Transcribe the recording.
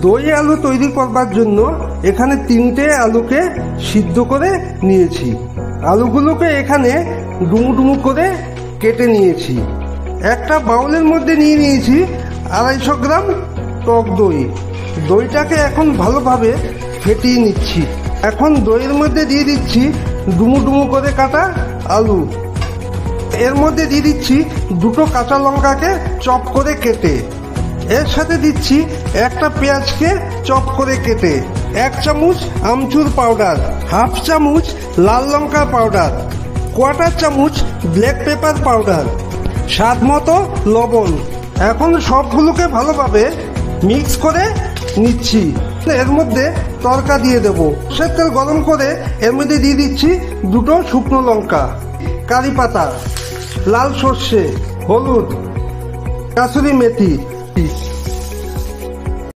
দই আলু তৈরি করবার জন্য এখানে 3টে আলুকে সিদ্ধ করে নিয়েছি। আলুগুলোকে এখানে ডুমু ডুমু করে কেটে নিয়েছি। একটা বাউলের মধ্যে নিয়ে নিয়েছি 250 গ্রাম টক দই। দইটাকে এখন ভালোভাবে ফেটিয়ে নিচ্ছি। এখন দইয়ের মধ্যে দিয়ে দিচ্ছি ডুমু ডুমু করে কাটা আলু। এর মধ্যে দিয়ে দিচ্ছি 2টো কাঁচা লঙ্কাকে চপ করে কেটে। এর সাথে দিচ্ছি একটা পেঁয়াজকে চপ করে কেটে, 1 চামচ আমচুর পাউডার, 1/2 চামচ লাল লঙ্কা পাউডার, 1/4 চামচ ব্ল্যাক পেপার পাউডার, স্বাদ মতো লবণ। এখন সবগুলোকে ভালোভাবে মিক্স করে নিচ্ছি। এর মধ্যে তড়কা দিয়ে দেবো। সর্ষের তেল গরম করে এর মধ্যে দিয়ে দিচ্ছি 2টো শুকনো লঙ্কা, কারি পাতা, লাল সর্ষে, হলুদ, কাসুরি মেথি,